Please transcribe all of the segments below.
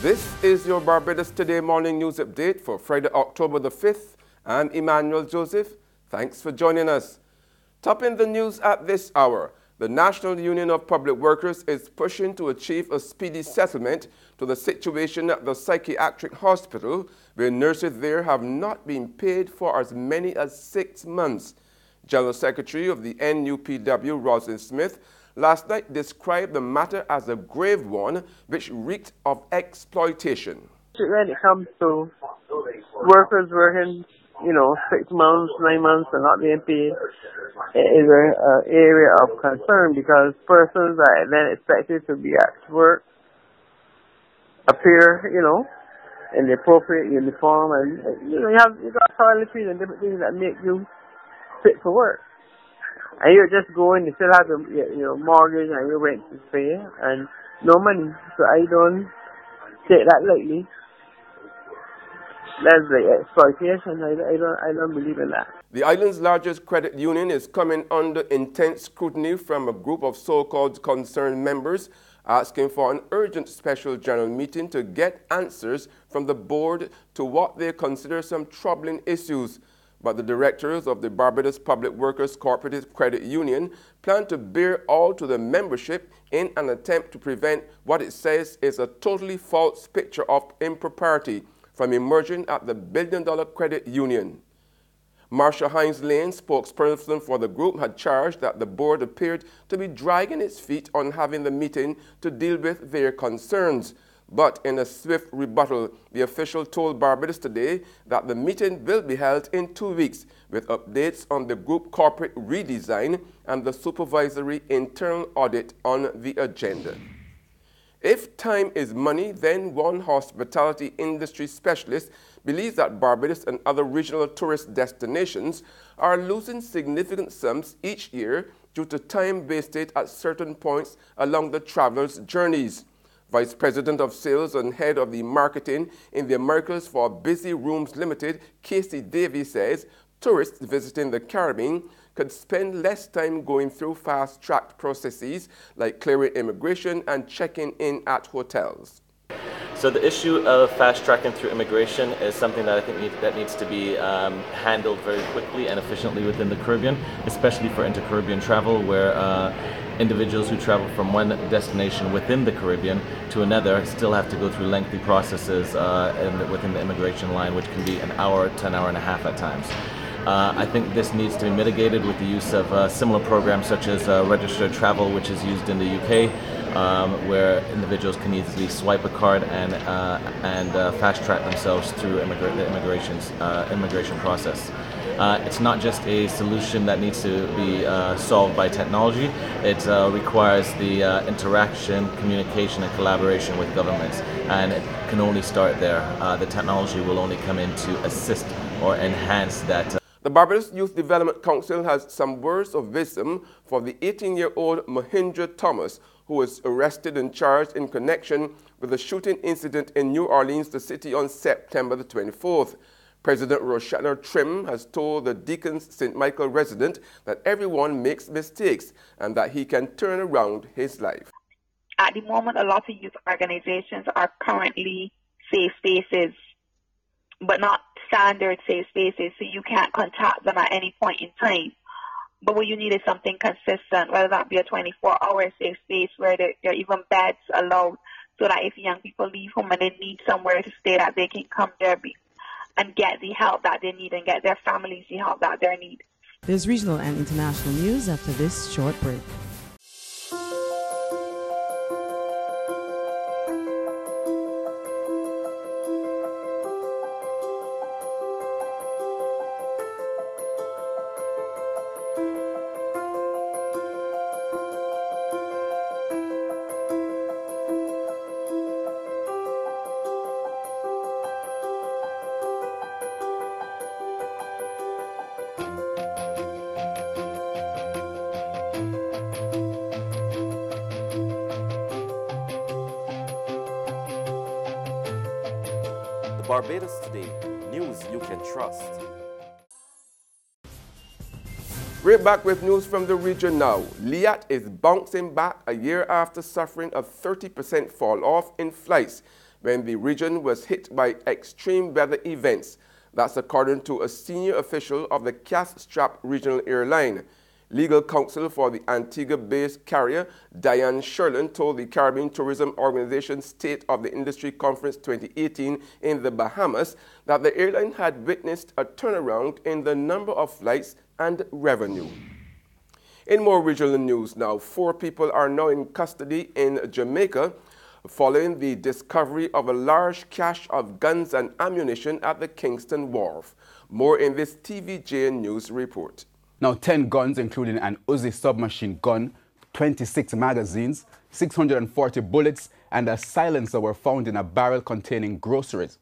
This is your Barbados Today morning news update for Friday, October the 5th. I'm Emmanuel Joseph. Thanks for joining us. Topping the news at this hour, the National Union of Public Workers is pushing to achieve a speedy settlement to the situation at the psychiatric hospital, where nurses there have not been paid for as many as 6 months. General Secretary of the NUPW, Roslyn Smith, last night described the matter as a grave one which reeked of exploitation. When it comes to workers working, 6 months, 9 months and not being paid, it is an area of concern because persons are then expected to be at work, appear, in the appropriate uniform, and you got toiletries and different things that make you fit for work. And you're just going, you still have your mortgage and your rent to pay, and no money. So I don't take that lightly. That's the exploitation. I don't believe in that. The island's largest credit union is coming under intense scrutiny from a group of so-called concerned members, asking for an urgent special general meeting to get answers from the board to what they consider some troubling issues. But the directors of the Barbados Public Workers Cooperative Credit Union plan to bear all to the membership in an attempt to prevent what it says is a totally false picture of impropriety from emerging at the billion-dollar credit union. Marsha Hines Lane, spokesperson for the group, had charged that the board appeared to be dragging its feet on having the meeting to deal with their concerns. But in a swift rebuttal, the official told Barbados Today that the meeting will be held in 2 weeks with updates on the group corporate redesign and the supervisory internal audit on the agenda. If time is money, then one hospitality industry specialist believes that Barbados and other regional tourist destinations are losing significant sums each year due to time wasted at certain points along the travelers' journeys. Vice President of Sales and Head of the Marketing in the Americas for Busy Rooms Limited, Casey Davies, says tourists visiting the Caribbean could spend less time going through fast-tracked processes like clearing immigration and checking in at hotels. So the issue of fast-tracking through immigration is something that I think that needs to be handled very quickly and efficiently within the Caribbean, especially for inter-Caribbean travel, where individuals who travel from one destination within the Caribbean to another still have to go through lengthy processes within the immigration line, which can be an hour to an hour and a half at times. I think this needs to be mitigated with the use of similar programs such as registered travel, which is used in the UK, where individuals can easily swipe a card and fast-track themselves through the immigration process. It's not just a solution that needs to be solved by technology. It requires the interaction, communication, and collaboration with governments, and it can only start there. The technology will only come in to assist or enhance that. The Barbados Youth Development Council has some words of wisdom for the 18-year-old Mahindra Thomas, who was arrested and charged in connection with a shooting incident in New Orleans, the city, on September the 24th. President Roshana Trim has told the Deacon's St. Michael resident that everyone makes mistakes and that he can turn around his life. At the moment, a lot of youth organizations are currently safe spaces, but not standard safe spaces, so you can't contact them at any point in time. But what you need is something consistent, whether that be a 24-hour safe space where there are even beds allowed, so that if young people leave home and they need somewhere to stay, that they can come there and get the help that they need and get their families the help that they need. There's regional and international news after this short break. Barbados Today, news you can trust. We're back with news from the region now. Liat is bouncing back a year after suffering a 30% fall off in flights when the region was hit by extreme weather events. That's according to a senior official of the Cass-Strap Regional Airline. Legal counsel for the Antigua-based carrier, Diane Sherlin, told the Caribbean Tourism Organization State of the Industry Conference 2018 in the Bahamas that the airline had witnessed a turnaround in the number of flights and revenue. In more regional news now, 4 people are now in custody in Jamaica following the discovery of a large cache of guns and ammunition at the Kingston Wharf. More in this TVJ News report. Now, 10 guns, including an Uzi submachine gun, 26 magazines, 640 bullets, and a silencer were found in a barrel containing groceries.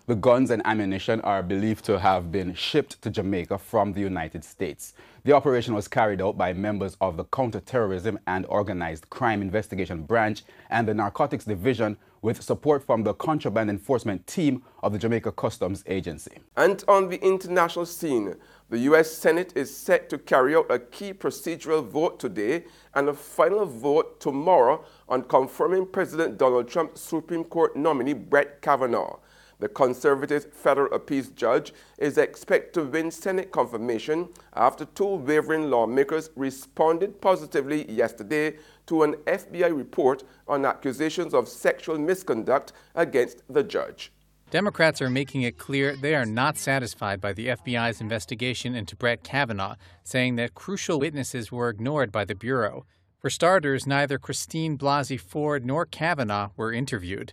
The guns and ammunition are believed to have been shipped to Jamaica from the United States. The operation was carried out by members of the Counterterrorism and Organized Crime Investigation Branch and the Narcotics Division, with support from the Contraband Enforcement Team of the Jamaica Customs Agency. And on the international scene, the U.S. Senate is set to carry out a key procedural vote today and a final vote tomorrow on confirming President Donald Trump's Supreme Court nominee Brett Kavanaugh. The conservative federal appeals judge is expected to win Senate confirmation after 2 wavering lawmakers responded positively yesterday to an FBI report on accusations of sexual misconduct against the judge. Democrats are making it clear they are not satisfied by the FBI's investigation into Brett Kavanaugh, saying that crucial witnesses were ignored by the Bureau. For starters, neither Christine Blasey Ford nor Kavanaugh were interviewed,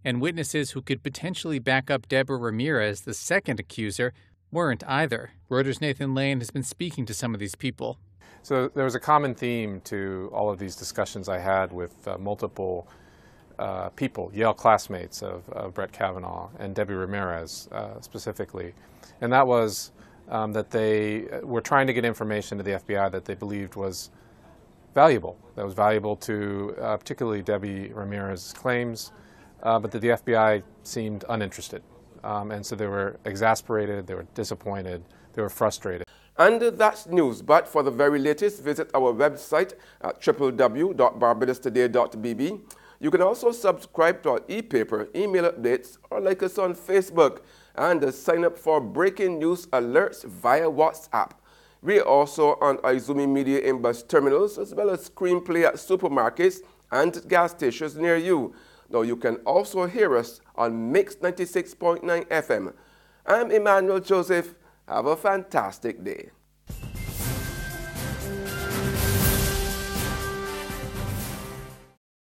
and witnesses who could potentially back up Deborah Ramirez, the second accuser, weren't either. Reuters' Nathan Lane has been speaking to some of these people. So there was a common theme to all of these discussions I had with multiple people, Yale classmates of Brett Kavanaugh and Debbie Ramirez specifically. And that was that they were trying to get information to the FBI that they believed was valuable, to particularly Debbie Ramirez's claims, but that the FBI seemed uninterested. And so they were exasperated, they were disappointed, they were frustrated. And that's news, but for the very latest, visit our website at www.barbadostoday.bb. You can also subscribe to our e-paper, email updates, or like us on Facebook, and sign up for breaking news alerts via WhatsApp. We are also on Izumi Media in bus terminals, as well as screenplay at supermarkets and gas stations near you. Now you can also hear us on Mix 96.9 FM. I'm Emmanuel Joseph. Have a fantastic day.